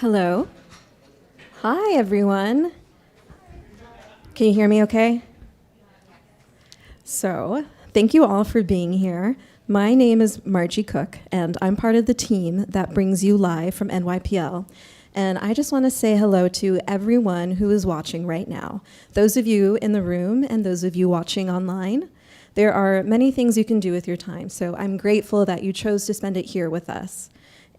Hello. Hi, everyone. Can you hear me okay? So, thank you all for being here. My name is Margie Cook, and I'm part of the team that brings you live from NYPL. And I just want to say hello to everyone who is watching right now, those of you in the room and those of you watching online. There are many things you can do with your time, so I'm grateful that you chose to spend it here with us.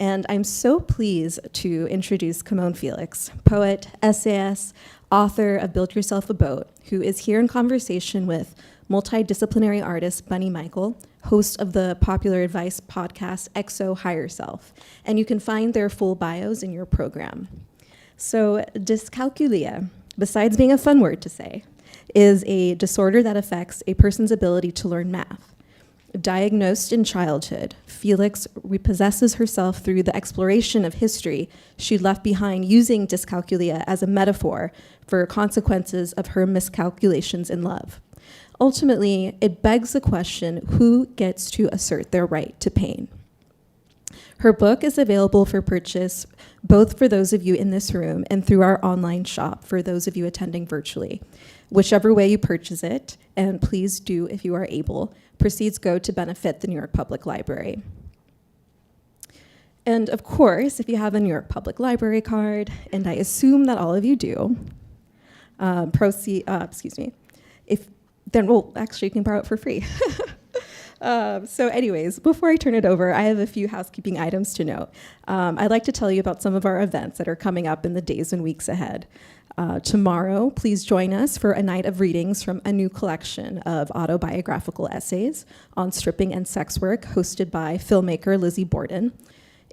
And I'm so pleased to introduce Camonghne Felix, poet, essayist, author of Build Yourself a Boat, who is here in conversation with multi-disciplinary artist Bunny Michael, host of the popular advice podcast XO Higher Self. And you can find their full bios in your program. So dyscalculia, besides being a fun word to say, is a disorder that affects a person's ability to learn math. Diagnosed in childhood, Felix repossesses herself through the exploration of history she left behind, using dyscalculia as a metaphor for consequences of her miscalculations in love. Ultimately, it begs the question, who gets to assert their right to pain? Her book is available for purchase both for those of you in this room and through our online shop for those of you attending virtually. Whichever way you purchase it, and please do if you are able, proceeds go to benefit the New York Public Library. And of course, if you have a New York Public Library card, and I assume that all of you do, then actually you can borrow it for free. So anyways, before I turn it over, I have a few housekeeping items to note. I'd like to tell you about some of our events that are coming up in the days and weeks ahead. Tomorrow, please join us for a night of readings from a new collection of autobiographical essays on stripping and sex work, hosted by filmmaker Lizzie Borden.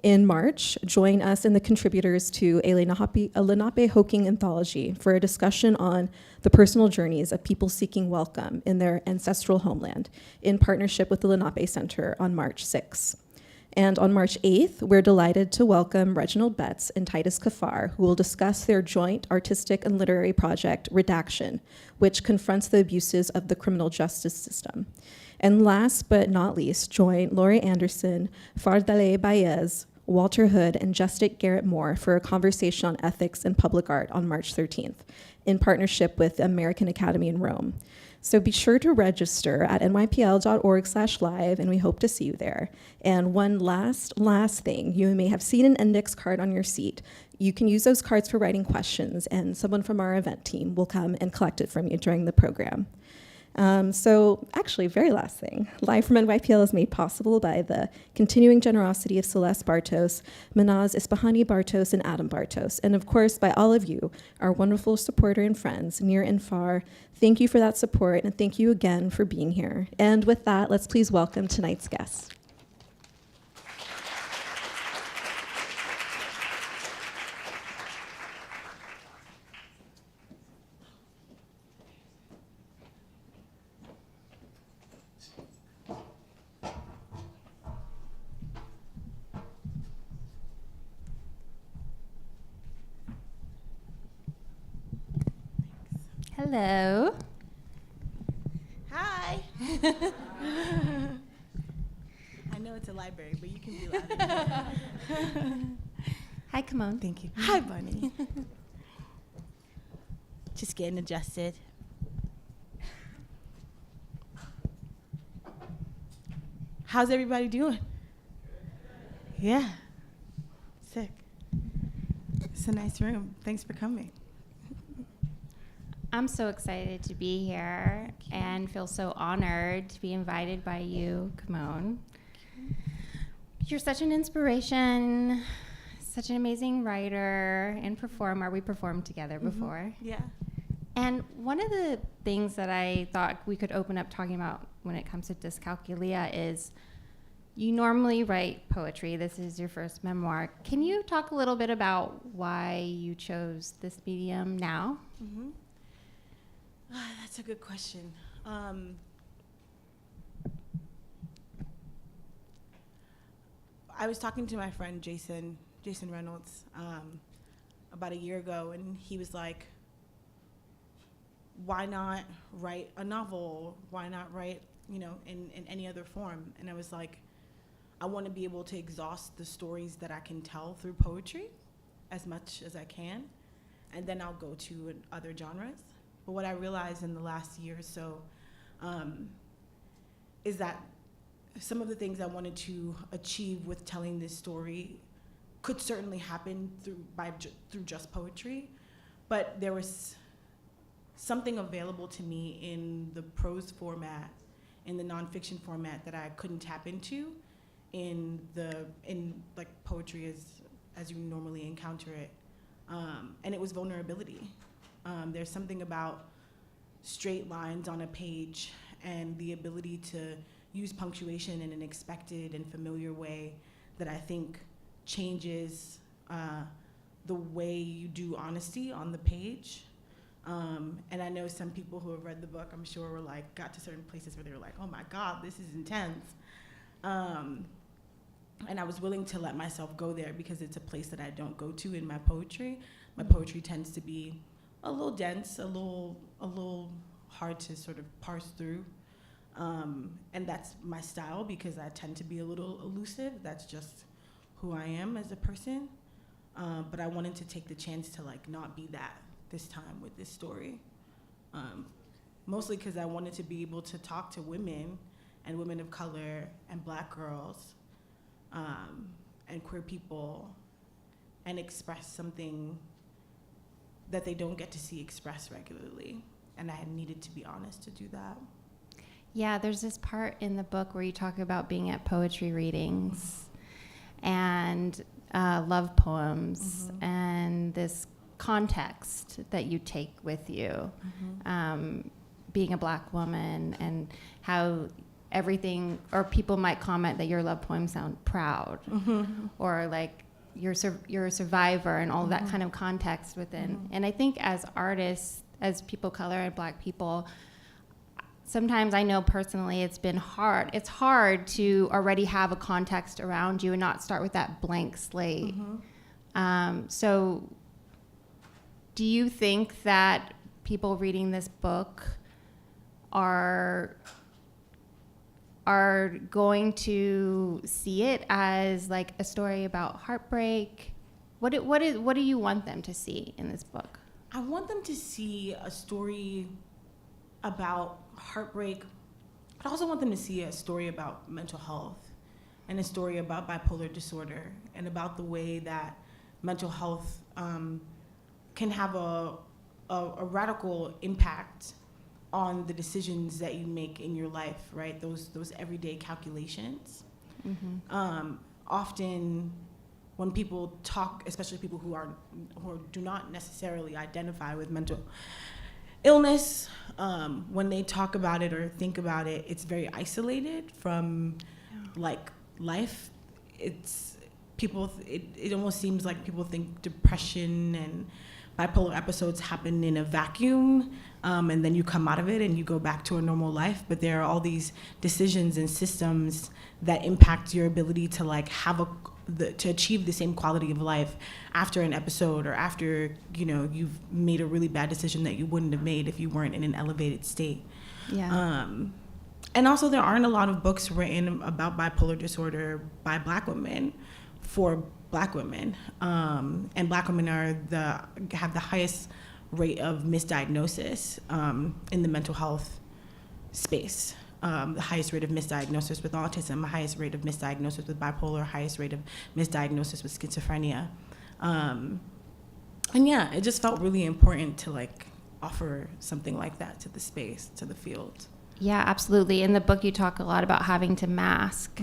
In March, join us and the contributors to a Lenape-Hoking anthology for a discussion on the personal journeys of people seeking welcome in their ancestral homeland, in partnership with the Lenape Center on March 6th. And on March 8th, we're delighted to welcome Reginald Betts and Titus Kafar, who will discuss their joint artistic and literary project, Redaction, which confronts the abuses of the criminal justice system. And last but not least, join Laurie Anderson, Fardale Baez, Walter Hood, and Justic Garrett Moore for a conversation on ethics and public art on March 13th, in partnership with the American Academy in Rome. So be sure to register at nypl.org/live, and we hope to see you there. And one last thing, you may have seen an index card on your seat. You can use those cards for writing questions, and someone from our event team will come and collect it from you during the program. So actually, very last thing, Live from NYPL is made possible by the continuing generosity of Celeste Bartos, Manaz Isfahani Bartos, and Adam Bartos, and of course by all of you, our wonderful supporter and friends, near and far. Thank you for that support, and thank you again for being here. And with that, let's please welcome tonight's guests. Hello. Hi. I know it's a library, but you can be louder. Hi, Camonghne. Thank you. Hi, Bunny. Just getting adjusted. How's everybody doing? Yeah. Sick. It's a nice room. Thanks for coming. I'm so excited to be here and feel so honored to be invited by you, Camonghne. You're such an inspiration, such an amazing writer and performer. We performed together before. Yeah. And one of the things that I thought we could open up talking about when it comes to Dyscalculia is you normally write poetry. This is your first memoir. Can you talk a little bit about why you chose this medium now? Mm-hmm. That's a good question. I was talking to my friend Jason Reynolds about a year ago, and he was like, why not write a novel? Why not write, in any other form? And I was like, I want to be able to exhaust the stories that I can tell through poetry. as much as I can, and then I'll go to other genres. But what I realized in the last year or so is that some of the things I wanted to achieve with telling this story could certainly happen through just poetry, but there was something available to me in the prose format, in the nonfiction format, that I couldn't tap into in like poetry as you normally encounter it, and it was vulnerability. There's something about straight lines on a page and the ability to use punctuation in an expected and familiar way that I think changes the way you do honesty on the page. And I know some people who have read the book, I'm sure, were like, got to certain places where they were like, oh my God, this is intense. And I was willing to let myself go there because it's a place that I don't go to in my poetry. My poetry tends to be a little dense, a little hard to sort of parse through. And that's my style because I tend to be a little elusive. That's just who I am as a person. But I wanted to take the chance to like not be that this time with this story. Mostly because I wanted to be able to talk to women and women of color and Black girls and queer people and express something that they don't get to see expressed regularly. And I had needed to be honest to do that. Yeah, there's this part in the book where you talk about being at poetry readings and love poems and this context that you take with you, being a Black woman, and how everything, or people might comment that your love poems sound proud, or like you're a survivor, and all that kind of context within. And I think as artists, as people of color and Black people, sometimes I know personally it's been hard. It's hard to already have a context around you and not start with that blank slate. So do you think that people reading this book are going to see it as like a story about heartbreak? What do you want them to see in this book? I want them to see a story about heartbreak. I also want them to see a story about mental health and a story about bipolar disorder and about the way that mental health can have a radical impact on the decisions that you make in your life, right? Those everyday calculations. Often when people talk, especially people who do not necessarily identify with mental illness, when they talk about it or think about it, it's very isolated from like life. It almost seems like people think depression and bipolar episodes happen in a vacuum, and then you come out of it and you go back to a normal life. But there are all these decisions and systems that impact your ability to like have to achieve the same quality of life after an episode, or after you've made a really bad decision that you wouldn't have made if you weren't in an elevated state. And also there aren't a lot of books written about bipolar disorder by Black women for Black women, and Black women have the highest rate of misdiagnosis in the mental health space. The highest rate of misdiagnosis with autism, the highest rate of misdiagnosis with bipolar, highest rate of misdiagnosis with schizophrenia. And yeah, it just felt really important to like offer something like that to the space, to the field. Yeah, absolutely. In the book, you talk a lot about having to mask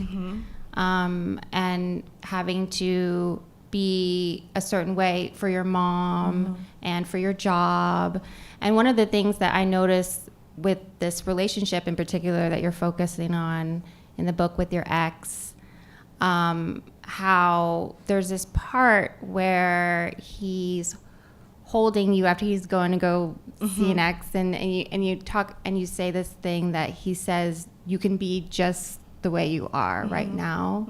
and having to be a certain way for your mom and for your job. And one of the things that I noticed with this relationship in particular that you're focusing on in the book with your ex, how there's this part where he's holding you after he's going to go see an ex, and you talk and you say this thing that he says, you can be just the way you are right now.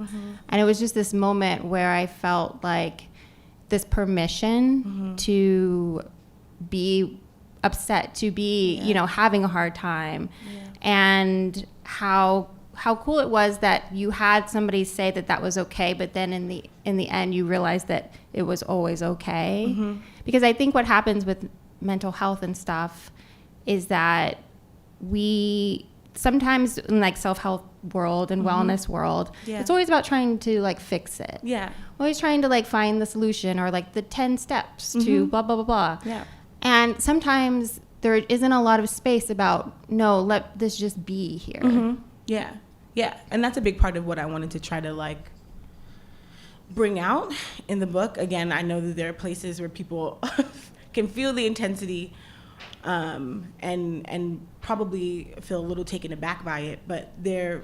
And it was just this moment where I felt like this permission to be upset, to be having a hard time, and how how cool it was that you had somebody say that was okay, but then in the end you realized that it was always okay. Because I think what happens with mental health and stuff is that we sometimes in like self-help world and wellness world, it's always about trying to like fix it. Always trying to like find the solution or like the 10 steps to blah, blah, blah, blah. And sometimes there isn't a lot of space about, no, let this just be here. Yeah. And that's a big part of what I wanted to try to like bring out in the book. Again, I know that there are places where people can feel the intensity and probably feel a little taken aback by it, but it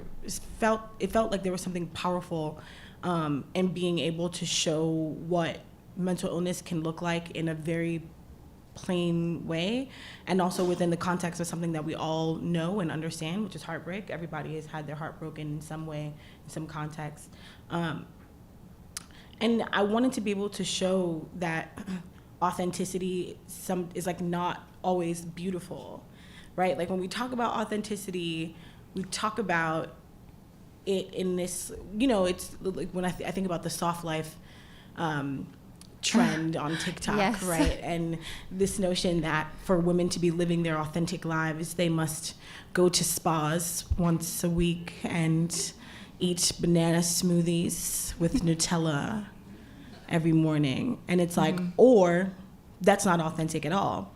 felt like there was something powerful in being able to show what mental illness can look like in a very plain way, and also within the context of something that we all know and understand, which is heartbreak. Everybody has had their heart broken in some way, in some context. And I wanted to be able to show that authenticity is like not always beautiful, right? Like when we talk about authenticity, we talk about it in this, it's like when I think about the soft life trend on TikTok, right? And this notion that for women to be living their authentic lives, they must go to spas once a week and eat banana smoothies with Nutella every morning. And it's like, or that's not authentic at all.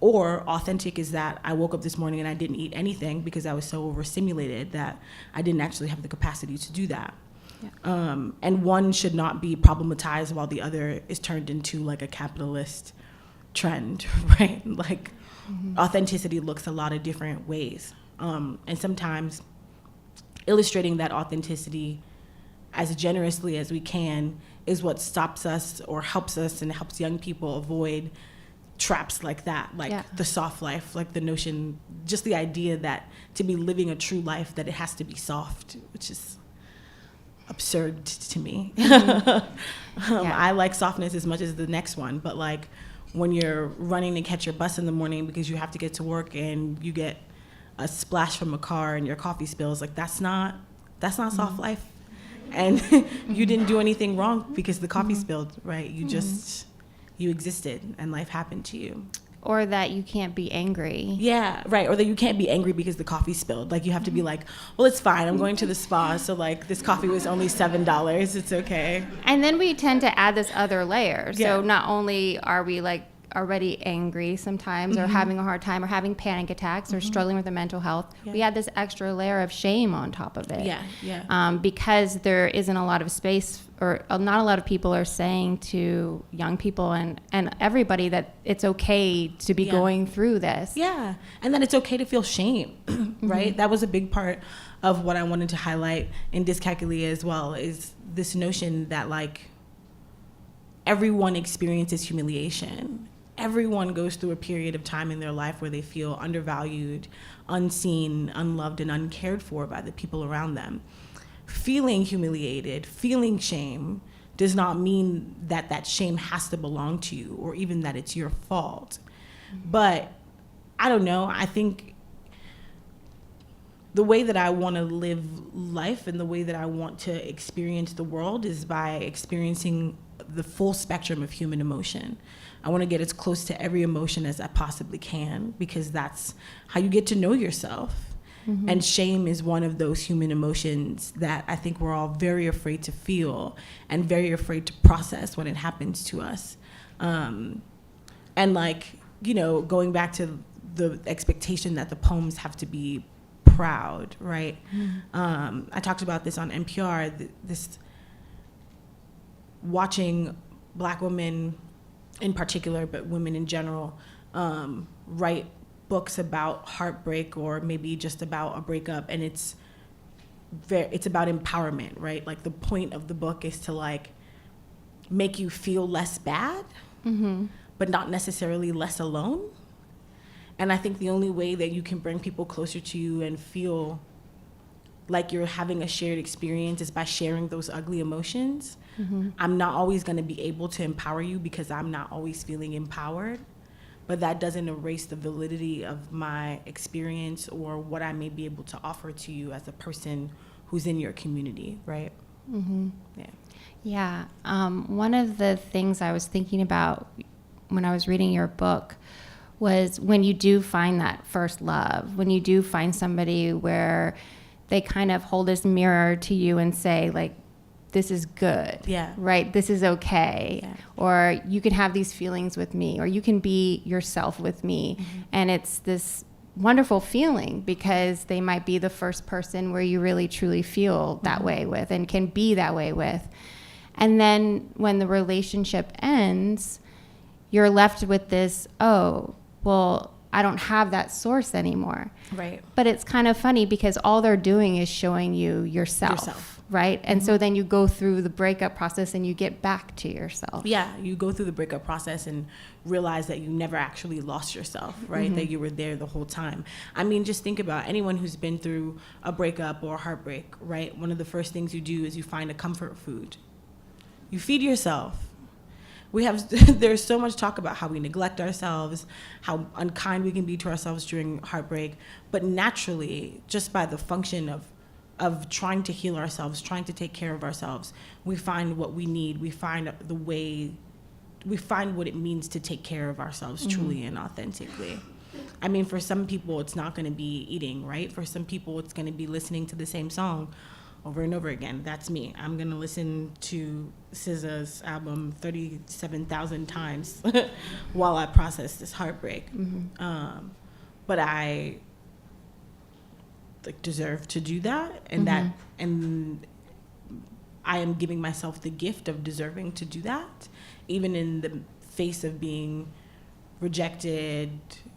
Or authentic is that I woke up this morning and I didn't eat anything because I was so overstimulated that I didn't actually have the capacity to do that. And one should not be problematized while the other is turned into like a capitalist trend, right? Like authenticity looks a lot of different ways. And sometimes illustrating that authenticity as generously as we can is what stops us or helps us and helps young people avoid traps like that, like the soft life, like the notion, just the idea that to be living a true life, that it has to be soft, which is absurd to me. I like softness as much as the next one, but like when you're running to catch your bus in the morning because you have to get to work and you get a splash from a car and your coffee spills, like that's not soft life. And you didn't do anything wrong because the coffee spilled, right? You just, you existed and life happened to you. Or that you can't be angry. Yeah, right. Or that you can't be angry because the coffee spilled. Like you have to be like, well, it's fine. I'm going to the spa. So like this coffee was only $7. It's okay. And then we tend to add this other layer. So not only are we like already angry sometimes or having a hard time or having panic attacks or struggling with the mental health, we add this extra layer of shame on top of it. Because there isn't a lot of space, or not a lot of people are saying to young people and everybody that it's okay to be going through this. Yeah, and that it's okay to feel shame, right? That was a big part of what I wanted to highlight in Dyscalculia as well, is this notion that like everyone experiences humiliation. Everyone goes through a period of time in their life where they feel undervalued, unseen, unloved, and uncared for by the people around them. Feeling humiliated, feeling shame does not mean that that shame has to belong to you or even that it's your fault. But I don't know, I think the way that I want to live life and the way that I want to experience the world is by experiencing the full spectrum of human emotion. I want to get as close to every emotion as I possibly can, because that's how you get to know yourself. And shame is one of those human emotions that I think we're all very afraid to feel and very afraid to process when it happens to us. And like, you know, going back to the expectation that the poems have to be proud, right? I talked about this on NPR, this watching Black women in particular, but women in general, write books about heartbreak or maybe just about a breakup, and it's about empowerment, right? Like the point of the book is to like make you feel less bad, but not necessarily less alone. And I think the only way that you can bring people closer to you and feel like you're having a shared experience is by sharing those ugly emotions. I'm not always going to be able to empower you because I'm not always feeling empowered, but that doesn't erase the validity of my experience or what I may be able to offer to you as a person who's in your community, right? Mm-hmm. Yeah. Yeah. One of the things I was thinking about when I was reading your book was when you do find that first love, when you do find somebody where they kind of hold this mirror to you and say, like, this is good, Yeah. right? This is okay. Yeah. Or you can have these feelings with me, or you can be yourself with me. Mm-hmm. And it's this wonderful feeling because they might be the first person where you really truly feel that Mm-hmm. way with and can be that way with. And then when the relationship ends, you're left with this, oh, well, I don't have that source anymore. Right. But it's kind of funny because all they're doing is showing you yourself. Right? And Mm-hmm. so then you go through the breakup process and you get back to yourself. Yeah, you go through the breakup process and realize that you never actually lost yourself, right? Mm-hmm. That you were there the whole time. I mean, just think about anyone who's been through a breakup or a heartbreak, right? One of the first things you do is you find a comfort food. You feed yourself. There's so much talk about how we neglect ourselves, how unkind we can be to ourselves during heartbreak, but naturally, just by the function of trying to heal ourselves, trying to take care of ourselves, we find what we need. We find what it means to take care of ourselves truly and authentically. I mean, for some people, it's not going to be eating, right? For some people, it's going to be listening to the same song over and over again. That's me. I'm going to listen to SZA's album 37,000 times while I process this heartbreak. But I deserve to do that, and and I am giving myself the gift of deserving to do that, even in the face of being rejected,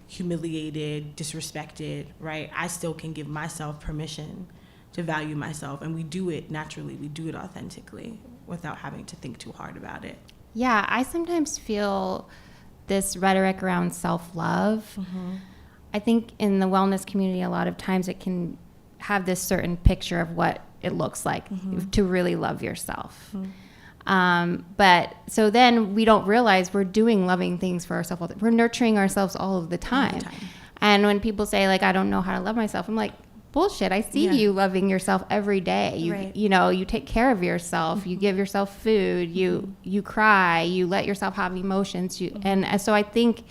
humiliated, disrespected, right? I still can give myself permission to value myself, and we do it naturally, we do it authentically without having to think too hard about it. Yeah, I sometimes feel this rhetoric around self-love. I think in the wellness community, a lot of times it can have this certain picture of what it looks like to really love yourself. But so then we don't realize we're doing loving things for ourselves. We're nurturing ourselves all of the time. And when people say, like, I don't know how to love myself, I'm like, bullshit. I see you loving yourself every day. You know, you take care of yourself. You give yourself food. You cry. You let yourself have emotions. And so I think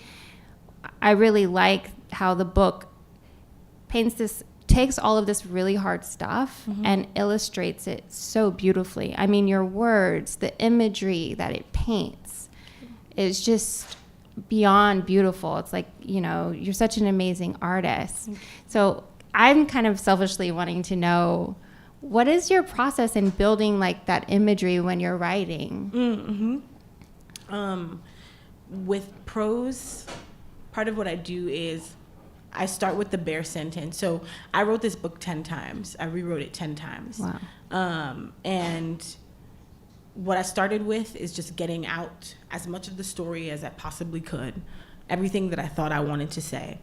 I really like how the book takes all of this really hard stuff and illustrates it so beautifully. I mean, your words, the imagery that it paints is just beyond beautiful. It's like, you know, you're such an amazing artist. So I'm kind of selfishly wanting to know, what is your process in building like that imagery when you're writing? With prose, part of what I do is I start with the bare sentence. So I wrote this book 10 times. I rewrote it 10 times. Wow. And what I started with is just getting out as much of the story as I possibly could, everything that I thought I wanted to say.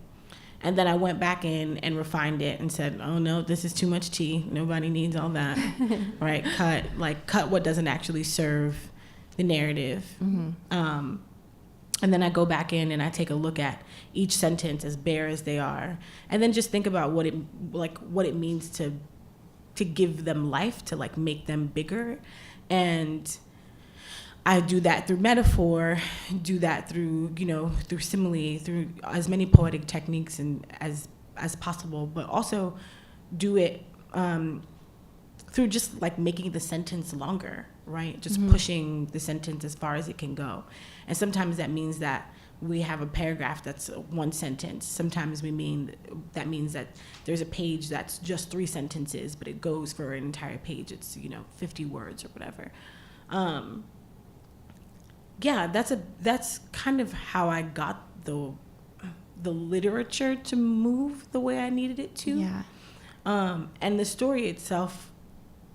And then I went back in and refined it and said, oh no, this is too much tea. Nobody needs all that, right? Cut what doesn't actually serve the narrative. And then I go back in and I take a look at each sentence as bare as they are, and then just think about what it means to give them life, to like make them bigger. And I do that through metaphor, do that through, you know, through simile, through as many poetic techniques and as possible, but also do it through just like making the sentence longer, right? Just pushing the sentence as far as it can go. And sometimes that means that we have a paragraph that's one sentence. Sometimes that means that there's a page that's just 3 sentences, but it goes for an entire page. It's, you know, 50 words or whatever. Yeah, that's kind of how I got the literature to move the way I needed it to. Yeah. And the story itself,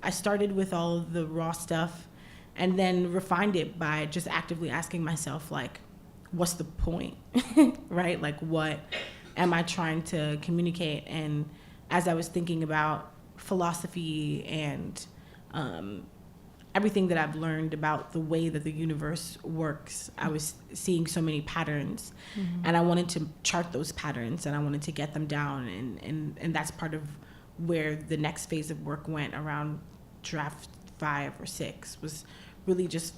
I started with all of the raw stuff and then refined it by just actively asking myself, like, what's the point, right? Like, what am I trying to communicate? And as I was thinking about philosophy and everything that I've learned about the way that the universe works, I was seeing so many patterns, and I wanted to chart those patterns, and I wanted to get them down, and that's part of where the next phase of work went around draft 5 or 6, was really just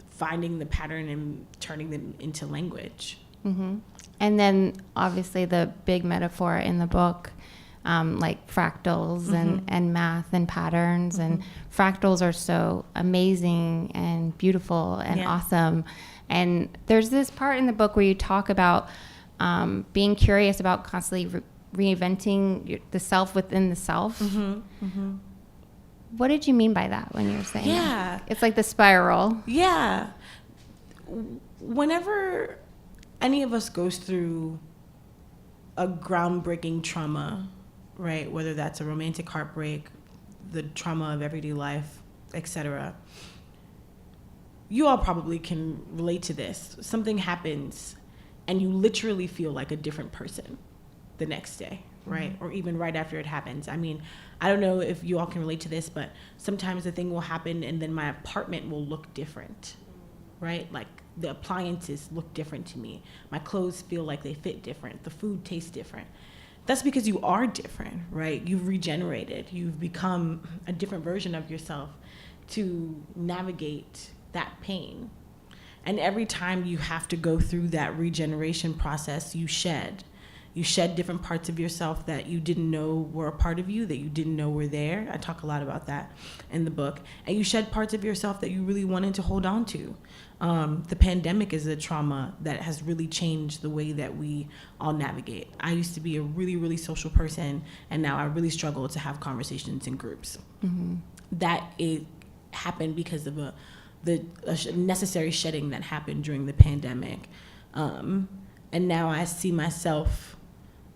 finding the pattern and turning them into language. And then obviously the big metaphor in the book, like fractals and math and patterns, and fractals are so amazing and beautiful and awesome. And there's this part in the book where you talk about being curious about constantly reinventing the self within the self. What did you mean by that when you were saying that? It's like the spiral. Yeah. Whenever any of us goes through a groundbreaking trauma, right, whether that's a romantic heartbreak, the trauma of everyday life, etc., you all probably can relate to this. Something happens and you literally feel like a different person the next day, right? Or even right after it happens. I mean, I don't know if you all can relate to this, but sometimes the thing will happen and then my apartment will look different, right? Like the appliances look different to me. My clothes feel like they fit different. The food tastes different. That's because you are different, right? You've regenerated. You've become a different version of yourself to navigate that pain. And every time you have to go through that regeneration process, you shed. You shed different parts of yourself that you didn't know were a part of you, that you didn't know were there. I talk a lot about that in the book. And you shed parts of yourself that you really wanted to hold on to. The pandemic is a trauma that has really changed the way that we all navigate. I used to be a really, really social person, and now I really struggle to have conversations in groups. That happened because of a necessary shedding that happened during the pandemic. And now I see myself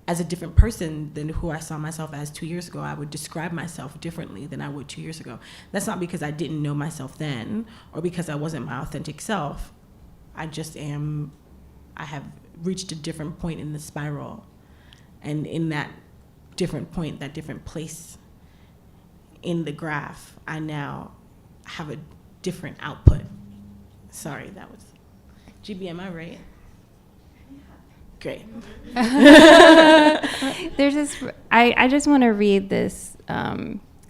as a different person than who I saw myself as 2 years ago. I would describe myself differently than I would 2 years ago. That's not because I didn't know myself then or because I wasn't my authentic self. I have reached a different point in the spiral. And in that different point, that different place in the graph, I now have a different output. Sorry, that was GB, am I right? Great. There's this. I just want to read this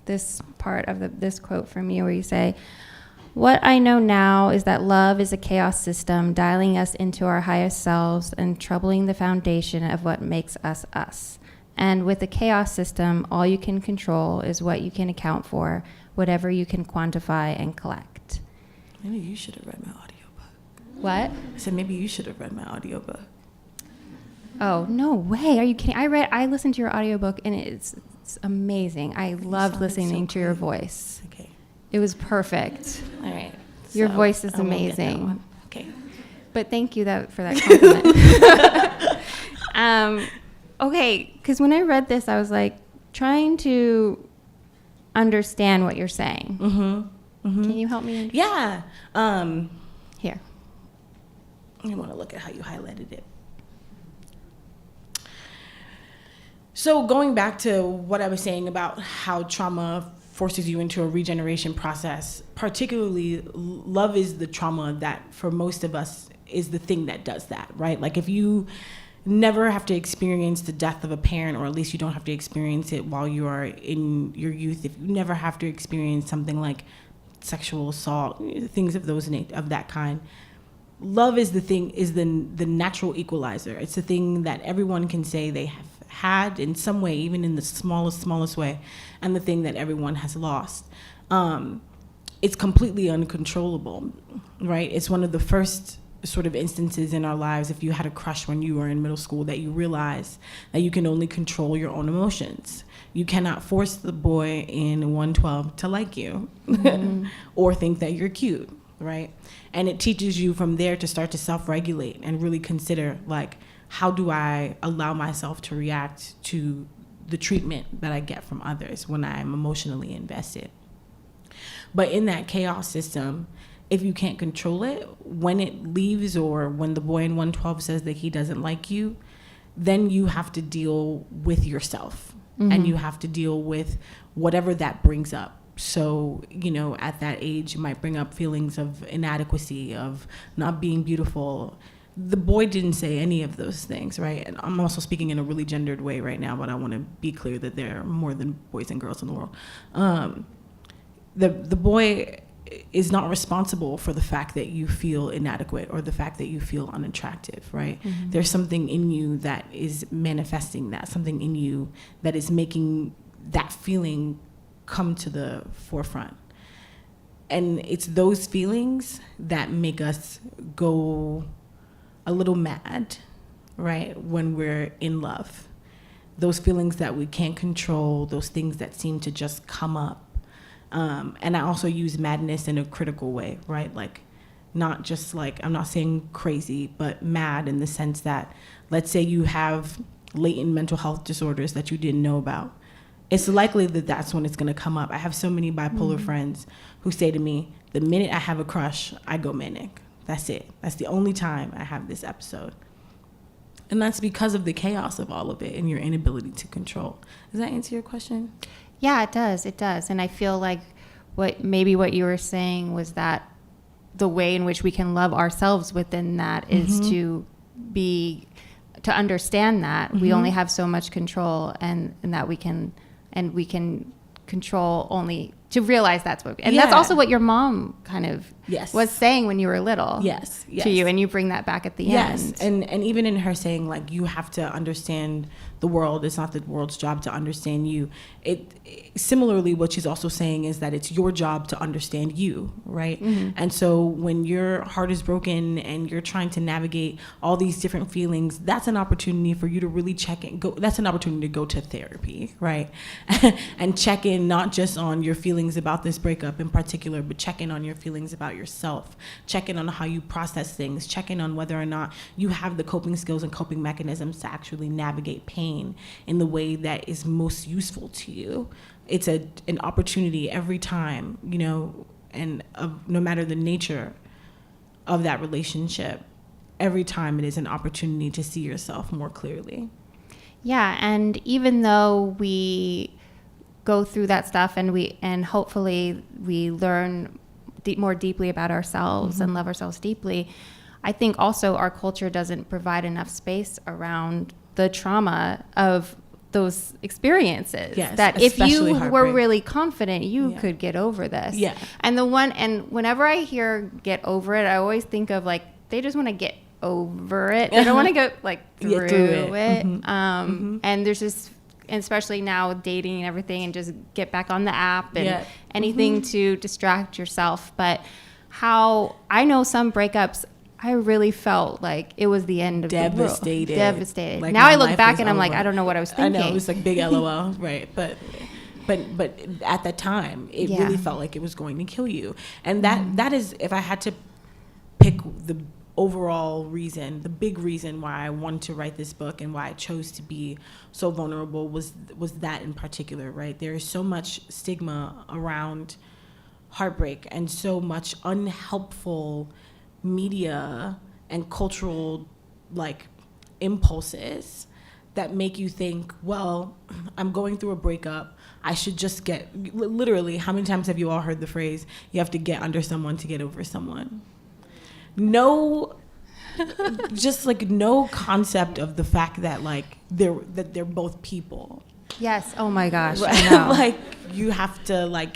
this part of this quote from you, where you say, "What I know now is that love is a chaos system, dialing us into our highest selves and troubling the foundation of what makes us us. And with the chaos system, all you can control is what you can account for, whatever you can quantify and collect." Maybe you should have read my audiobook. What? I said maybe you should have read my audiobook. Oh, no way. Are you kidding? I listened to your audiobook, and it's amazing. I loved listening to your voice. Okay. It was perfect. All right. Your So, voice is I won't get that amazing. one. Okay. But thank you for that compliment. Okay, because when I read this, I was like trying to understand what you're saying. Can you help me? Yeah. Here. I want to look at how you highlighted it. So going back to what I was saying about how trauma forces you into a regeneration process, particularly love is the trauma that for most of us is the thing that does that, right? Like if you never have to experience the death of a parent, or at least you don't have to experience it while you are in your youth, if you never have to experience something like sexual assault, things of that kind, love is the natural equalizer. It's the thing that everyone can say they have had in some way, even in the smallest way, and the thing that everyone has lost. It's completely uncontrollable, right? It's one of the first sort of instances in our lives, if you had a crush when you were in middle school, that you realize that you can only control your own emotions. You cannot force the boy in 112 to like you or think that you're cute, right? And it teaches you from there to start to self-regulate and really consider, like, how do I allow myself to react to the treatment that I get from others when I'm emotionally invested? But in that chaos system, if you can't control it, when it leaves or when the boy in 112 says that he doesn't like you, then you have to deal with yourself. And you have to deal with whatever that brings up. So, at that age, it might bring up feelings of inadequacy, of not being beautiful. The boy didn't say any of those things, right? And I'm also speaking in a really gendered way right now, but I want to be clear that there are more than boys and girls in the world. The boy is not responsible for the fact that you feel inadequate or the fact that you feel unattractive, right? Mm-hmm. There's something in you that is manifesting that, something in you that is making that feeling come to the forefront. And it's those feelings that make us go a little mad, right, when we're in love. Those feelings that we can't control, those things that seem to just come up. And I also use madness in a critical way, right? Like, not just like, I'm not saying crazy, but mad in the sense that, let's say you have latent mental health disorders that you didn't know about. It's likely that that's when it's going to come up. I have so many bipolar friends who say to me, the minute I have a crush, I go manic. That's it. That's the only time I have this episode. And that's because of the chaos of all of it and your inability to control. Does that answer your question? Yeah, it does. It does. And I feel like what you were saying was that the way in which we can love ourselves within that is to understand that we only have so much control and that we can control only to realize that's what, and that's also what your mom kind of was saying when you were little to you, and you bring that back at the end. And even in her saying, like, you have to understand the world, it's not the world's job to understand you. Similarly, what she's also saying is that it's your job to understand you, right? And so when your heart is broken and you're trying to navigate all these different feelings, that's an opportunity for you to really check in. That's an opportunity to go to therapy, right? And check in not just on your feelings about this breakup in particular, but check in on your feelings about yourself. Check in on how you process things. Check in on whether or not you have the coping skills and coping mechanisms to actually navigate pain in the way that is most useful to you. It's an opportunity every time, and no matter the nature of that relationship, every time it is an opportunity to see yourself more clearly. Yeah, and even though we go through that stuff and hopefully we learn more deeply about ourselves and love ourselves deeply, I think also our culture doesn't provide enough space around the trauma of those experiences. Yes, that if you were really confident, you could get over this. Yeah. And whenever I hear get over it, I always think of, like, they just want to get over it. They don't want to go through it. And there's just, especially now with dating and everything, and just get back on the app and anything to distract yourself. But how I know some breakups, I really felt like it was the end of the world. Devastated. Like, now I look back and I'm like, I don't know what I was thinking. I know, it was like big LOL, right? But at that time, it really felt like it was going to kill you. And that is, if I had to pick the overall reason, the big reason why I wanted to write this book and why I chose to be so vulnerable was that in particular, right? There is so much stigma around heartbreak and so much unhelpful media and cultural, like, impulses that make you think, well, I'm going through a breakup, I should just literally, how many times have you all heard the phrase, you have to get under someone to get over someone? No, just like no concept of the fact that, like, they're both people. Yes. Oh my gosh. Right? I know. Like, you have to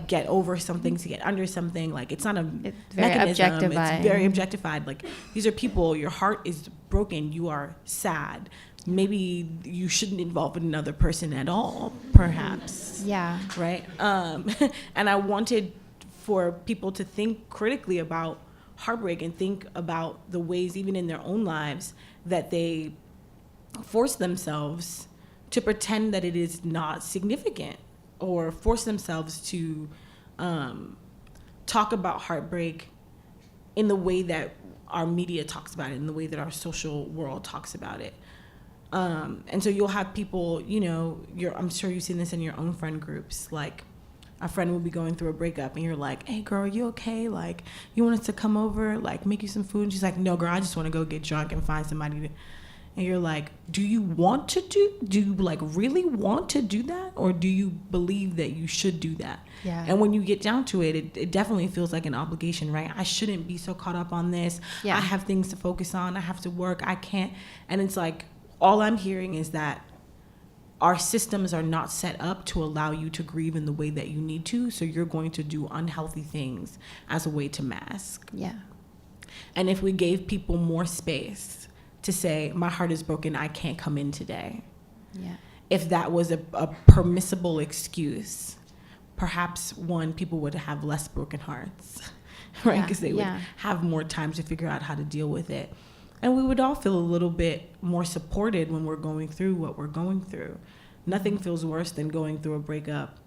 get over something, to get under something. Like, it's not it's very mechanism. It's very objectified. Like, these are people. Your heart is broken. You are sad. Maybe you shouldn't involve another person at all, perhaps. Yeah. Right? And I wanted for people to think critically about heartbreak and think about the ways, even in their own lives, that they force themselves to pretend that it is not significant, or force themselves to talk about heartbreak in the way that our media talks about it, in the way that our social world talks about it. And so you'll have people, I'm sure you've seen this in your own friend groups, like, a friend will be going through a breakup and you're like, hey girl, you okay? Like, you want us to come over, like, make you some food? And she's like, no girl, I just want to go get drunk and find somebody to, And you're like, do you like really want to do that? Or do you believe that you should do that? Yeah. And when you get down to it, it definitely feels like an obligation, right? I shouldn't be so caught up on this. Yeah. I have things to focus on. I have to work. I can't. And it's like, all I'm hearing is that our systems are not set up to allow you to grieve in the way that you need to. So you're going to do unhealthy things as a way to mask. Yeah. And if we gave people more space to say, my heart is broken, I can't come in today. Yeah. If that was a permissible excuse, perhaps people would have less broken hearts, right? Because they would have more time to figure out how to deal with it. And we would all feel a little bit more supported when we're going through what we're going through. Nothing feels worse than going through a breakup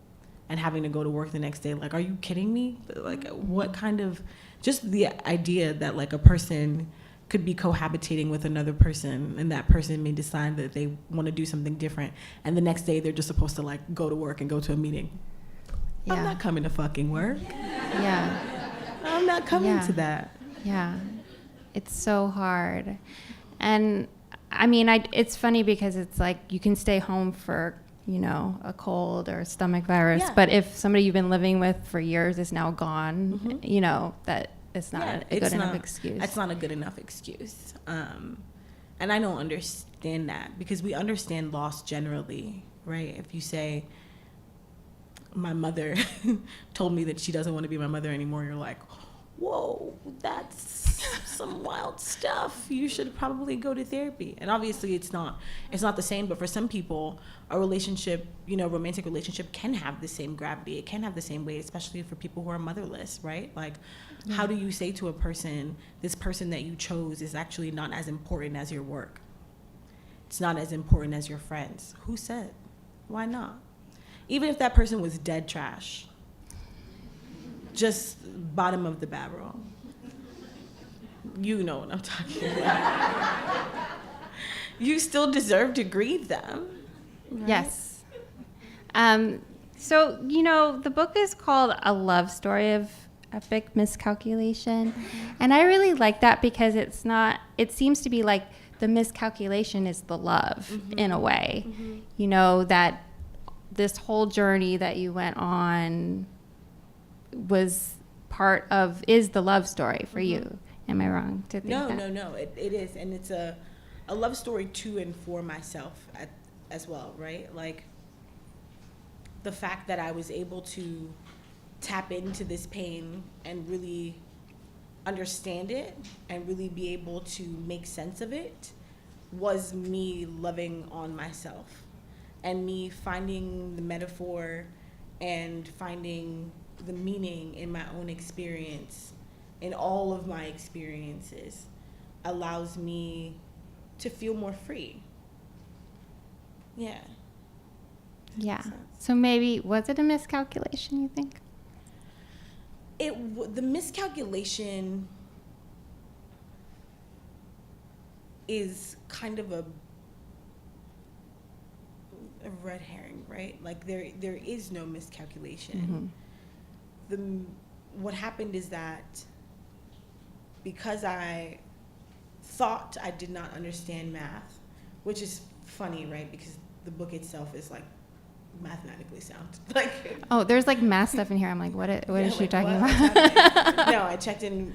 and having to go to work the next day. Like, are you kidding me? Like, what kind of, just the idea that like a person could be cohabitating with another person and that person may decide that they want to do something different. And the next day they're just supposed to like go to work and go to a meeting. Yeah. I'm not coming to fucking work. Yeah. I'm not coming to that. Yeah. It's so hard. And I mean, it's funny because it's like you can stay home for, a cold or a stomach virus, but if somebody you've been living with for years is now gone, that it's not a good enough excuse. It's not a good enough excuse. And I don't understand that because we understand loss generally, right? If you say, my mother told me that she doesn't want to be my mother anymore, you're like, whoa, that's some wild stuff. You should probably go to therapy. And obviously it's not the same, but for some people, a relationship, romantic relationship can have the same gravity. It can have the same weight, especially for people who are motherless, right? Like, how do you say to a person, this person that you chose is actually not as important as your work? It's not as important as your friends. Who said? Why not? Even if that person was dead trash, just bottom of the barrel. You know what I'm talking about. You still deserve to grieve them. Right? Yes. So, the book is called A Love Story of Epic Miscalculation. Mm-hmm. And I really like that because it seems to be like the miscalculation is the love in a way. Mm-hmm. That this whole journey that you went on is the love story for you. Am I wrong to think that? No. It is. And it's a love story to and for myself as well, right? Like, the fact that I was able to tap into this pain and really understand it and really be able to make sense of it was me loving on myself and me finding the metaphor and finding the meaning in my own experience, in all of my experiences, allows me to feel more free. Yeah. Yeah. So maybe, was it a miscalculation, you think? The miscalculation is kind of a red herring, right? Like, there is no miscalculation. Mm-hmm. What happened is that because I thought I did not understand math, which is funny, right? Because the book itself is like mathematically sound. Like, oh, there's like math stuff in here. I'm like, what is she talking about? No, I checked in.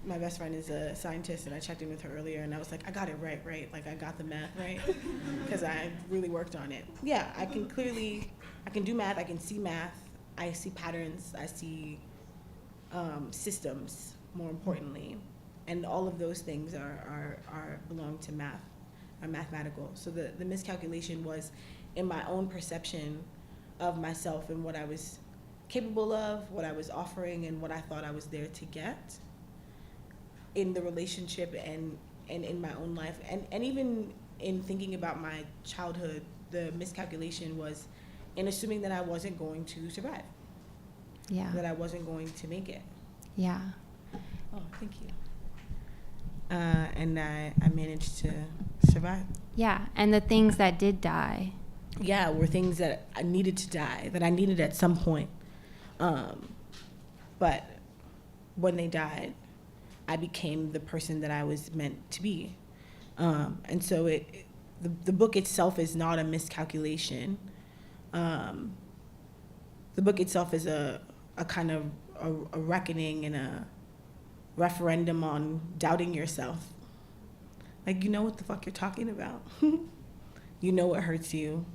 My best friend is a scientist, and I checked in with her earlier, and I was like, I got it right. Like, I got the math right because I really worked on it. Yeah, I can do math. I can see math. I see patterns. I see systems, more importantly, and all of those things belong to math, are mathematical. So the miscalculation was in my own perception of myself and what I was capable of, what I was offering, and what I thought I was there to get in the relationship and in my own life. And even in thinking about my childhood, the miscalculation was in assuming that I wasn't going to survive. Yeah. That I wasn't going to make it. Yeah. Oh, thank you. And I managed to survive. Yeah, and the things that did die. Yeah, were things that I needed to die, that I needed at some point. But when they died, I became the person that I was meant to be. And so the book itself is not a miscalculation. The book itself is a kind of a reckoning and a referendum on doubting yourself. Like, you know what the fuck you're talking about. You know what hurts you,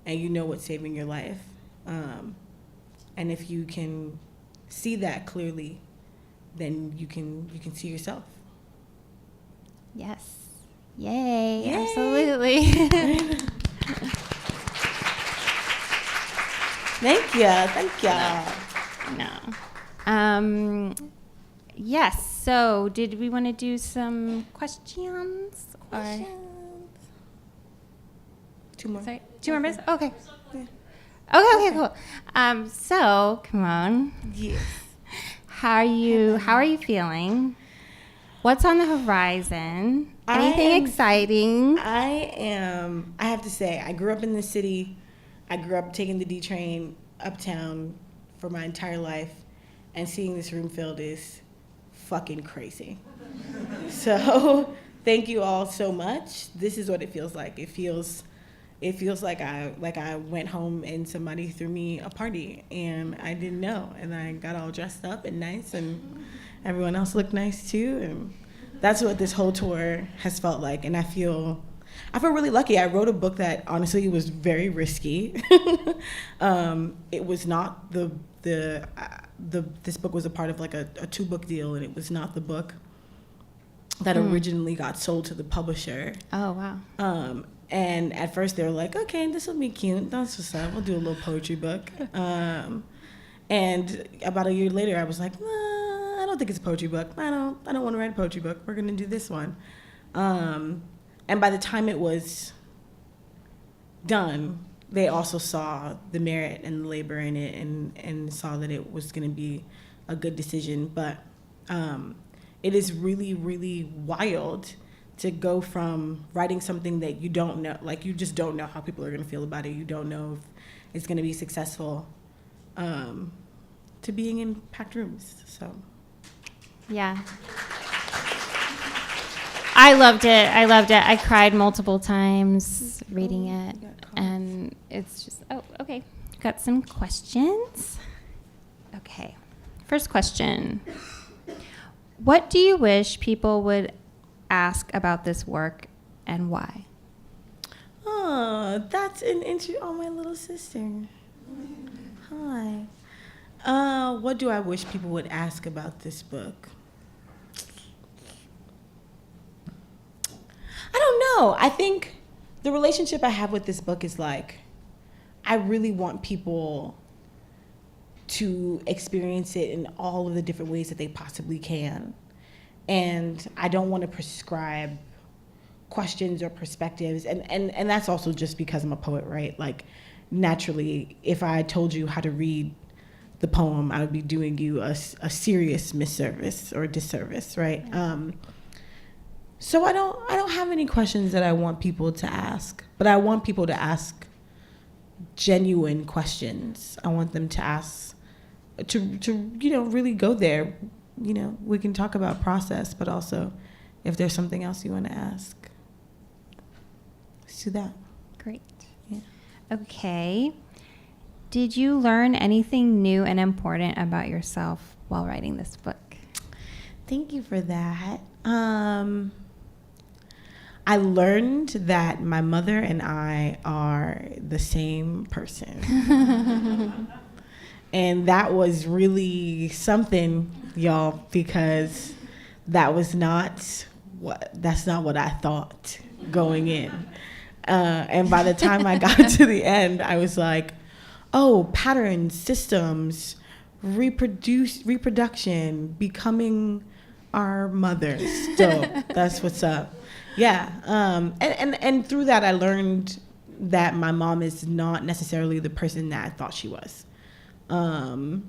and you know what's saving your life. And if you can see that clearly, then you can see yourself. Yes. Yay. Yay. Absolutely. Thank you. No. Yes. So, did we want to do some questions? Or? Two more. Sorry, 2 more minutes. Okay. Okay. Cool. So, come on. Yes. How are you feeling? What's on the horizon? Anything exciting? I have to say, I grew up in the city. I grew up taking the D train uptown for my entire life, and seeing this room filled is fucking crazy. So thank you all so much. This is what it feels like. It feels like I went home and somebody threw me a party and I didn't know, and I got all dressed up and nice, and everyone else looked nice too, and that's what this whole tour has felt like. And I feel really lucky. I wrote a book that honestly was very risky. It was not this book was a part of like a 2-book deal, and it was not the book that originally got sold to the publisher. Oh, wow. And at first they were like, okay, this will be cute. That's what's up. We'll do a little poetry book. And about a year later, I was like, I don't think it's a poetry book. I don't want to write a poetry book. We're going to do this one. And by the time it was done, they also saw the merit and the labor in it, and saw that it was going to be a good decision. But it is really, really wild to go from writing something that you don't know, like you just don't know how people are going to feel about it. You don't know if it's going to be successful, to being in packed rooms. So, yeah. I loved it. I cried multiple times reading it. And it's just, okay. Got some questions. Okay. First question. What do you wish people would ask about this work, and why? Oh, that's an intro. Oh, my little sister. Hi. What do I wish people would ask about this book? I don't know. I think the relationship I have with this book is like, I really want people to experience it in all of the different ways that they possibly can. And I don't want to prescribe questions or perspectives. And that's also just because I'm a poet, right? Like, naturally, if I told you how to read the poem, I would be doing you a serious misservice or disservice, right? So I don't have any questions that I want people to ask, but I want people to ask genuine questions. I want them to ask, to really go there. We can talk about process, but also if there's something else you want to ask, let's do that. Great. Yeah. Okay. Did you learn anything new and important about yourself while writing this book? Thank you for that. I learned that my mother and I are the same person. And that was really something, y'all, because that's not what I thought going in. And by the time I got to the end, I was like, oh, patterns, systems, reproduction, becoming our mothers. Dope. That's what's up. Yeah. And through that, I learned that my mom is not necessarily the person that I thought she was. And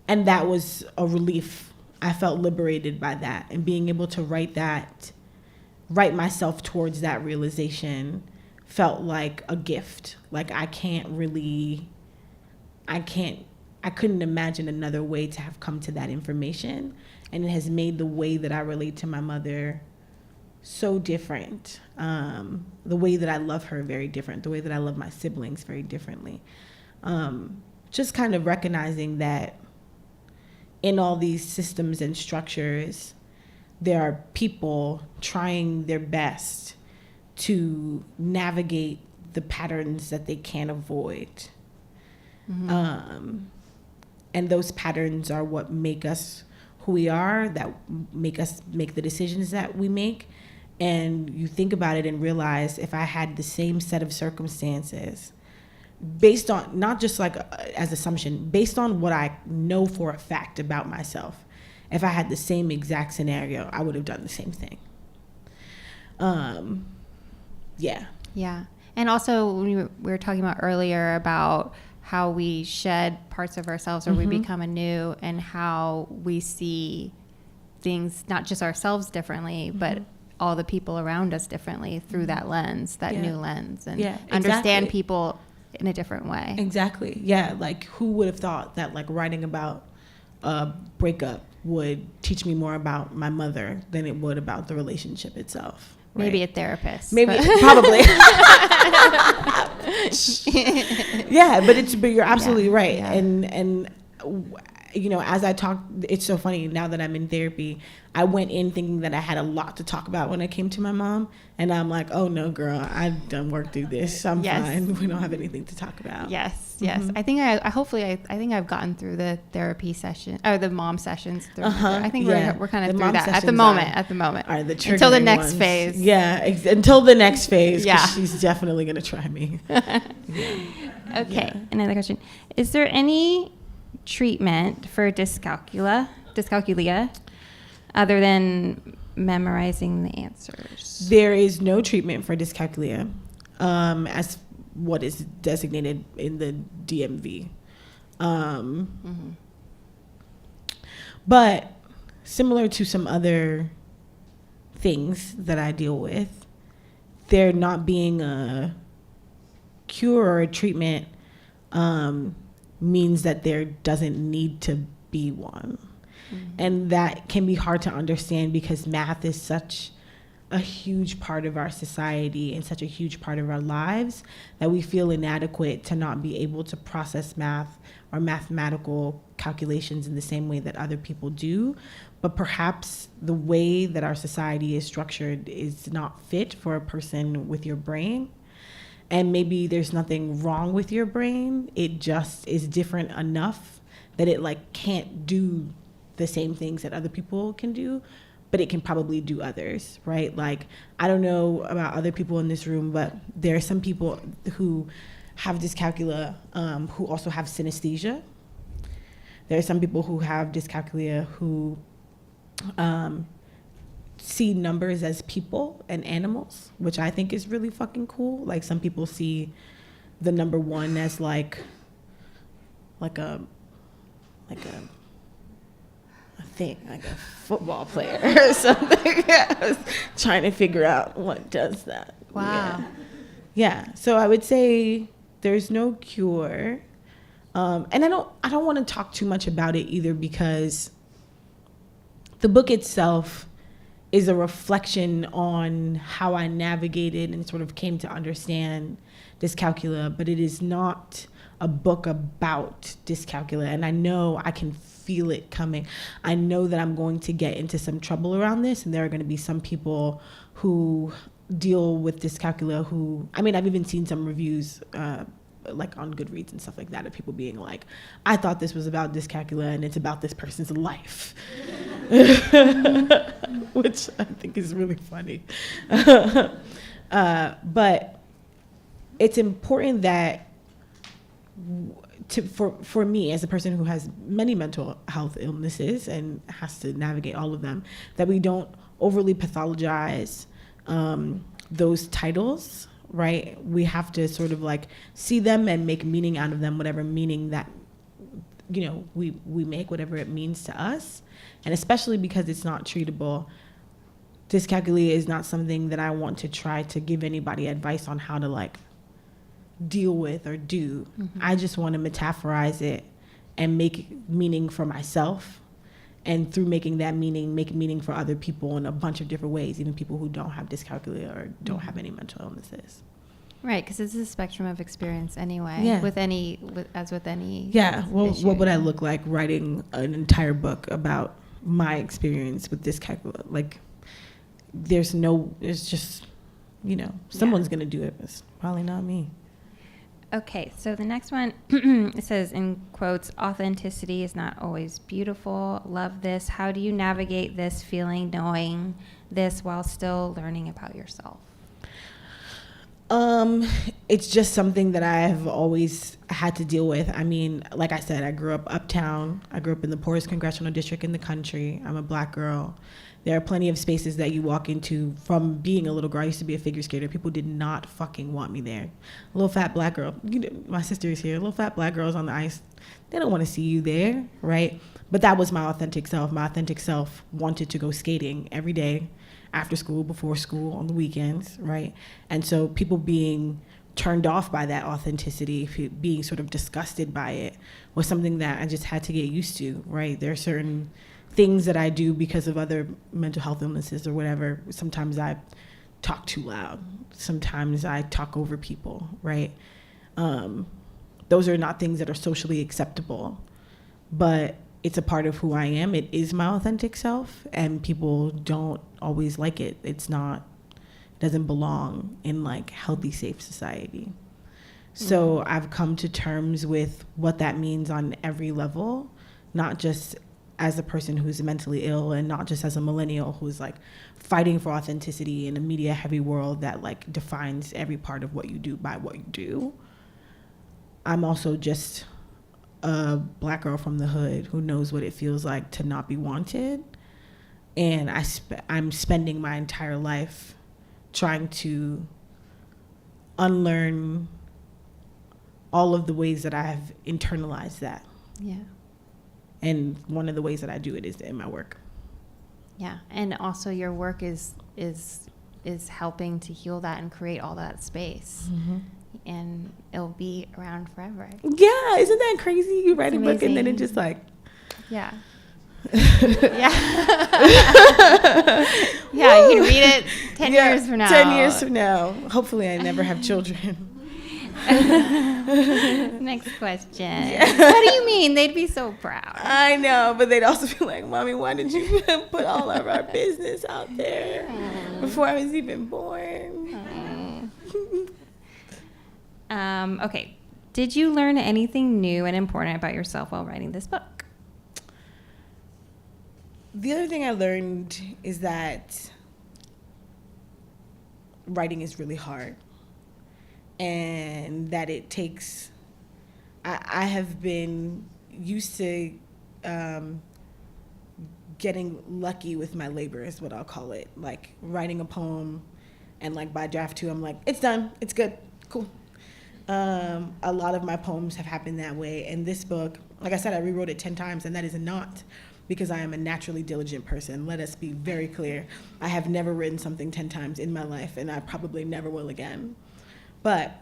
that was a relief. I felt liberated by that, and being able to write myself towards that realization felt like a gift. Like I couldn't imagine another way to have come to that information. And it has made the way that I relate to my mother so different. The way that I love her, very different. The way that I love my siblings, very differently. Just kind of recognizing that in all these systems and structures, there are people trying their best to navigate the patterns that they can't avoid. And those patterns are what make us who we are, that make us make the decisions that we make. And you think about it and realize, if I had the same set of circumstances, based on, not just like as assumption, based on what I know for a fact about myself, if I had the same exact scenario, I would have done the same thing. Yeah. And also, when we were talking about earlier about how we shed parts of ourselves or we become anew, and how we see things, not just ourselves differently, but all the people around us differently through that lens, that new lens, and understand people in a different way. Exactly. Yeah. Like, who would have thought that like writing about a breakup would teach me more about my mother than it would about the relationship itself? Right? Maybe a therapist. Maybe, probably. Yeah, but you're absolutely right. Yeah. And you know, as I talk, it's so funny now that I'm in therapy, I went in thinking that I had a lot to talk about when I came to my mom, and I'm like, oh no, girl, I've done work through this. I'm fine. We don't have anything to talk about. Yes. I think I think I've gotten through the therapy session, or the mom sessions. I think we're kind of through that at the moment. Are the until the next ones. phase. Yeah, until the next phase. Yeah, she's definitely gonna try me. Okay. Another question: is there any treatment for dyscalculia other than memorizing the answers? There is no treatment for dyscalculia, as what is designated in the DMV. But similar to some other things that I deal with, there not being a cure or a treatment means that there doesn't need to be one. And that can be hard to understand, because math is such a huge part of our society and such a huge part of our lives that we feel inadequate to not be able to process math or mathematical calculations in the same way that other people do. But perhaps the way that our society is structured is not fit for a person with your brain. And maybe there's nothing wrong with your brain. It just is different enough that it like can't do the same things that other people can do, but it can probably do others, right? Like, I don't know about other people in this room, but there are some people who have dyscalculia who also have synesthesia. There are some people who have dyscalculia who see numbers as people and animals, which I think is really fucking cool. Like, some people see the number 1 as like a thing, like a football player or something. I was trying to figure out what does that. Wow. Yeah. So I would say there's no cure. And I don't want to talk too much about it either, because the book itself is a reflection on how I navigated and sort of came to understand dyscalculia, but it is not a book about dyscalculia. And I know I can feel it coming. I know that I'm going to get into some trouble around this, and there are going to be some people who deal with dyscalculia who, I mean, I've even seen some reviews like on Goodreads and stuff like that, of people being like, I thought this was about dyscalculia and it's about this person's life. Which I think is really funny. But it's important that for me, as a person who has many mental health illnesses and has to navigate all of them, that we don't overly pathologize those titles, right? We have to sort of like see them and make meaning out of them, whatever meaning that, you know, we make, whatever it means to us. And especially because it's not treatable, dyscalculia is not something that I want to try to give anybody advice on how to like deal with or do. I just want to metaphorize it and make meaning for myself And through making that meaning, make meaning for other people in a bunch of different ways, even people who don't have dyscalculia or don't have any mental illnesses. Right, because it's a spectrum of experience anyway. Yeah. As with any. Yeah. Well, issue. what would I look like writing an entire book about my experience with dyscalculia? Like, it's just, someone's going to do it. It's probably not me. Okay, so the next one, it says in quotes, authenticity is not always beautiful. Love this. How do you navigate this feeling, knowing this while still learning about yourself? It's just something that I have always had to deal with. I mean, like I said, I grew up uptown. I grew up in the poorest congressional district in the country. I'm a Black girl. There are plenty of spaces that you walk into from being a little girl. I used to be a figure skater. People did not fucking want me there. A little fat Black girl. My sister is here. Little fat Black girls on the ice. They don't want to see you there, right? But that was my authentic self. My authentic self wanted to go skating every day, after school, before school, on the weekends, right? And so people being turned off by that authenticity, being sort of disgusted by it, was something that I just had to get used to, right? There are certain things that I do because of other mental health illnesses or whatever. Sometimes I talk too loud. Sometimes I talk over people, right? Those are not things that are socially acceptable, but it's a part of who I am. It is my authentic self, and people don't always like it. It doesn't belong in like healthy, safe society. So I've come to terms with what that means on every level, not just as a person who's mentally ill, and not just as a millennial who's like fighting for authenticity in a media heavy world that like defines every part of what you do by what you do. I'm also just a Black girl from the hood who knows what it feels like to not be wanted. And I'm spending my entire life trying to unlearn all of the ways that I have internalized that. Yeah. And one of the ways that I do it is in my work. Yeah, and also your work is helping to heal that and create all that space. Mm-hmm. And it'll be around forever. Yeah, isn't that crazy? You write a book and then it just like... Yeah. Yeah. Yeah, you can read it 10 years from now. 10 years from now. Hopefully I never have children. Next question. Yeah. What do you mean? They'd be so proud. I know, but they'd also be like, Mommy, why did you put all of our business out there before I was even born? Okay. Did you learn anything new and important about yourself while writing this book? The other thing I learned is that writing is really hard, and that it takes, I have been used to getting lucky with my labor is what I'll call it. Like writing a poem and like by draft 2, I'm like, it's done, it's good, cool. A lot of my poems have happened that way. And this book, like I said, I rewrote it 10 times, and that is not because I am a naturally diligent person. Let us be very clear. I have never written something 10 times in my life, and I probably never will again. But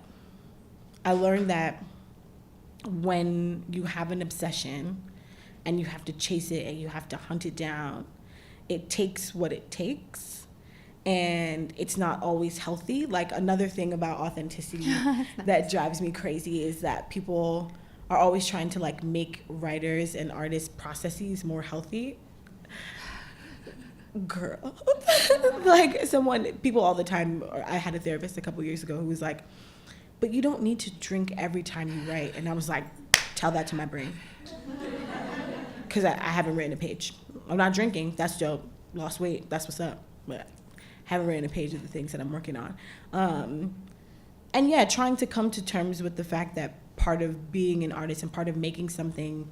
I learned that when you have an obsession and you have to chase it and you have to hunt it down, it takes what it takes. And it's not always healthy. Like another thing about authenticity that drives me crazy is that people are always trying to like make writers and artists' processes more healthy. Girl. Like people all the time, I had a therapist a couple years ago who was like, but you don't need to drink every time you write. And I was like, tell that to my brain. Because I haven't written a page. I'm not drinking, that's dope. Lost weight, that's what's up. But haven't written a page of the things that I'm working on. And yeah, trying to come to terms with the fact that part of being an artist and part of making something,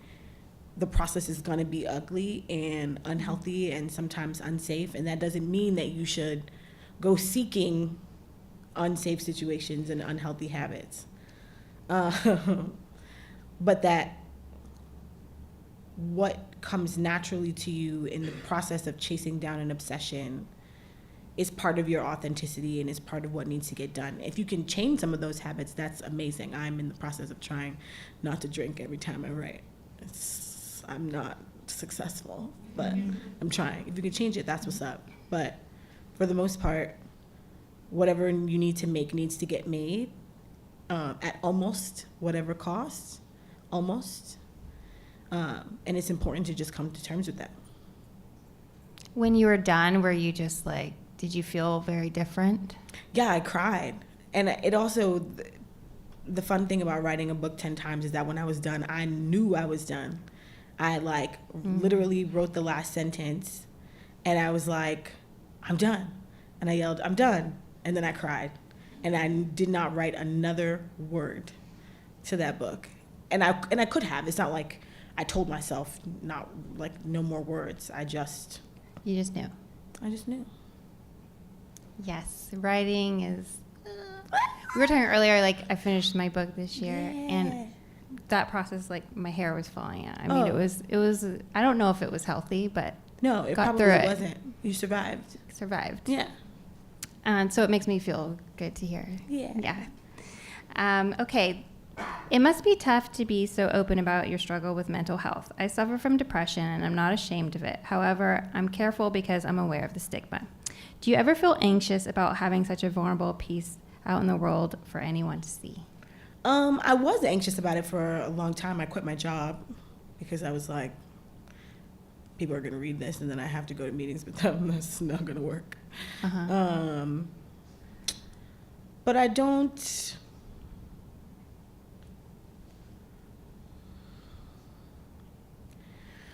the process is gonna be ugly and unhealthy and sometimes unsafe. And that doesn't mean that you should go seeking unsafe situations and unhealthy habits. But that what comes naturally to you in the process of chasing down an obsession is part of your authenticity and is part of what needs to get done. If you can change some of those habits, that's amazing. I'm in the process of trying not to drink every time I write. I'm not successful, but I'm trying. If you can change it, that's what's up. But for the most part, whatever you need to make needs to get made at almost whatever cost, almost. And it's important to just come to terms with that. When you were done, were you just like, did you feel very different? Yeah, I cried. And it also, the fun thing about writing a book 10 times is that when I was done, I knew I was done. I literally wrote the last sentence and I was like, I'm done. And I yelled, I'm done. And then I cried. And I did not write another word to that book. And I could have. It's not like I told myself no more words. You just knew. I just knew. Yes, writing is. We were talking earlier. Like I finished my book this year, and that process, like my hair was falling out. I mean, it was. I don't know if it was healthy, but no, it got probably through it. wasn't. You survived. Yeah. And so it makes me feel good to hear. Yeah. Okay. It must be tough to be so open about your struggle with mental health. I suffer from depression and I'm not ashamed of it. However, I'm careful because I'm aware of the stigma. Do you ever feel anxious about having such a vulnerable piece out in the world for anyone to see? I was anxious about it for a long time. I quit my job because I was like, people are going to read this and then I have to go to meetings with them. That's not going to work. But I don't...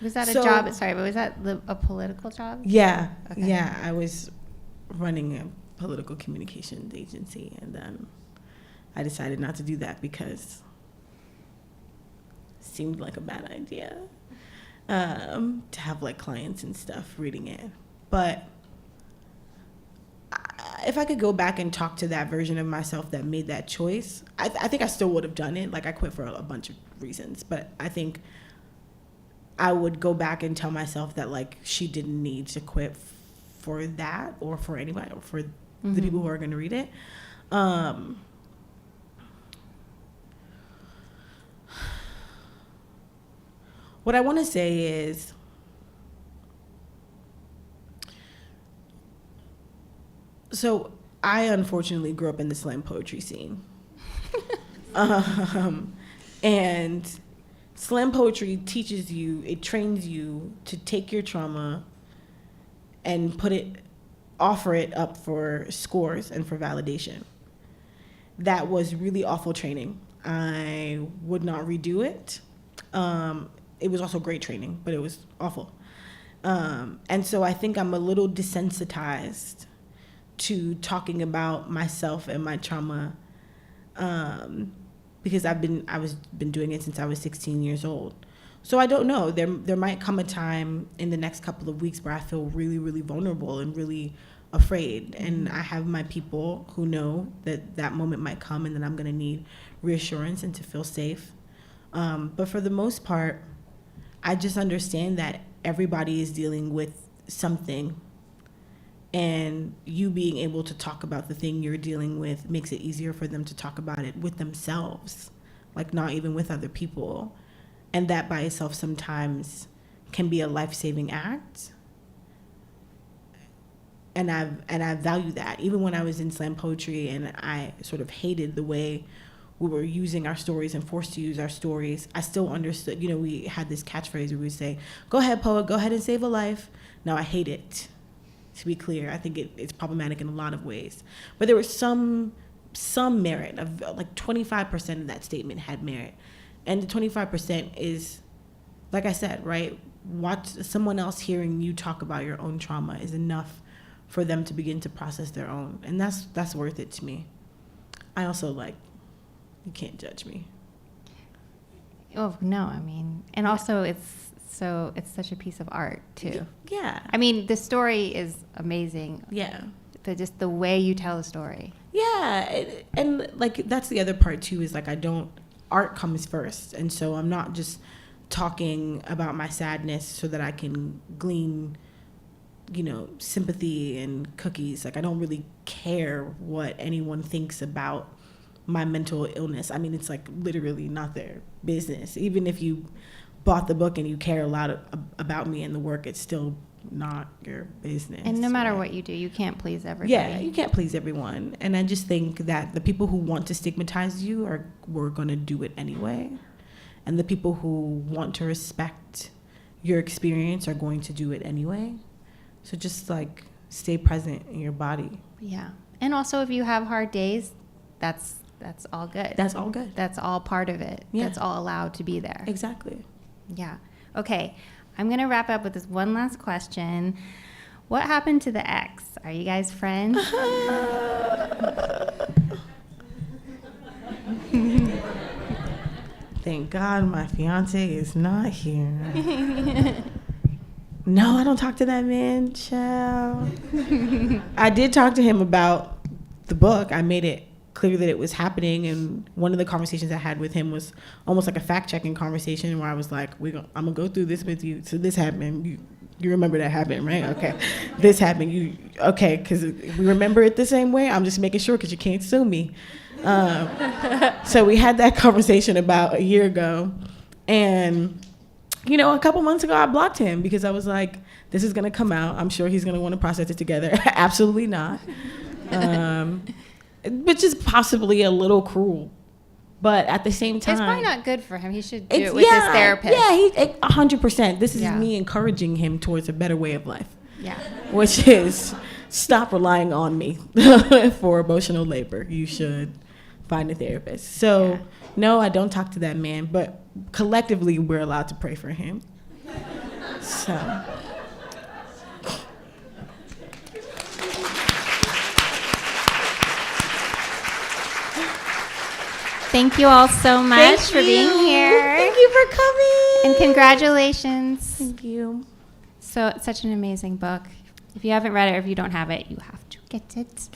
Was that a job? Sorry, but was that a political job? Yeah. Okay. Yeah, I was running a political communications agency, and then I decided not to do that because it seemed like a bad idea to have like clients and stuff reading it. But if I could go back and talk to that version of myself that made that choice, I think I still would have done it. Like I quit for a bunch of reasons, but I think I would go back and tell myself that like she didn't need to quit for that or for anybody or for the people who are going to read it. What I want to say is so I unfortunately grew up in the slam poetry scene. And slam poetry teaches you, it trains you to take your trauma and offer it up for scores and for validation. That was really awful training. I would not redo it. It was also great training, but it was awful. And so I think I'm a little desensitized to talking about myself and my trauma because I've been doing it since I was 16 years old. So I don't know. There might come a time in the next couple of weeks where I feel really, really vulnerable and really afraid. And I have my people who know that moment might come and that I'm going to need reassurance and to feel safe. But for the most part, I just understand that everybody is dealing with something. And you being able to talk about the thing you're dealing with makes it easier for them to talk about it with themselves, like not even with other people. And that by itself sometimes can be a life-saving act. And I value that. Even when I was in slam poetry and I sort of hated the way we were using our stories and forced to use our stories, I still understood, we had this catchphrase where we would say, go ahead, poet, go ahead and save a life. Now I hate it. To be clear, I think it's problematic in a lot of ways. But there was some merit of like 25% of that statement had merit. And the 25% is, like I said, right? Watch someone else hearing you talk about your own trauma is enough for them to begin to process their own. And that's worth it to me. I also you can't judge me. Oh, no, I mean, and also it's such a piece of art too. Yeah. I mean, the story is amazing. Yeah. But just the way you tell the story. Yeah. And that's the other part too, is art comes first. And so I'm not just talking about my sadness so that I can glean, sympathy and cookies. I don't really care what anyone thinks about my mental illness. I mean, it's literally not their business. Even if you bought the book and you care a lot about me and the work, it's still not your business. And no matter right? what you do, you can't please everybody. Yeah, you can't please everyone. And I just think that the people who want to stigmatize you were going to do it anyway. And the people who want to respect your experience are going to do it anyway. So just like stay present in your body. Yeah. And also if you have hard days, that's all good. That's all good. That's all part of it. Yeah. That's all allowed to be there. Exactly. Yeah. Okay. I'm going to wrap up with this one last question. What happened to the ex? Are you guys friends? Thank God my fiance is not here. No, I don't talk to that man, child. I did talk to him about the book. I made it clear that it was happening, and one of the conversations I had with him was almost like a fact-checking conversation where I was like, I'm gonna go through this with you. So this happened. You remember that happened, right? Okay. This happened. Okay, because we remember it the same way. I'm just making sure because you can't sue me. So we had that conversation about a year ago, and a couple months ago I blocked him because I was like, this is gonna come out. I'm sure he's gonna want to process it together. Absolutely not. Which is possibly a little cruel, but at the same time, It's probably not good for him. He should do it with his therapist. Yeah, 100%. This is Yeah. me encouraging him towards a better way of life, Yeah. which is stop relying on me for emotional labor. You should find a therapist. So, Yeah. no, I don't talk to that man, but collectively we're allowed to pray for him. So. Thank you all so much for being here. Thank you for coming. And congratulations. Thank you. So it's such an amazing book. If you haven't read it or if you don't have it, you have to get it.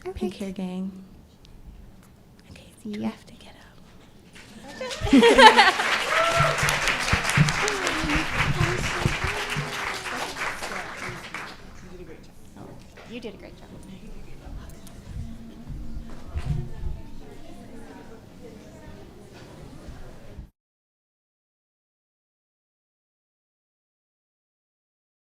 Okay. Pink hair gang. Okay, See do we ya. have to get up? You did a great job.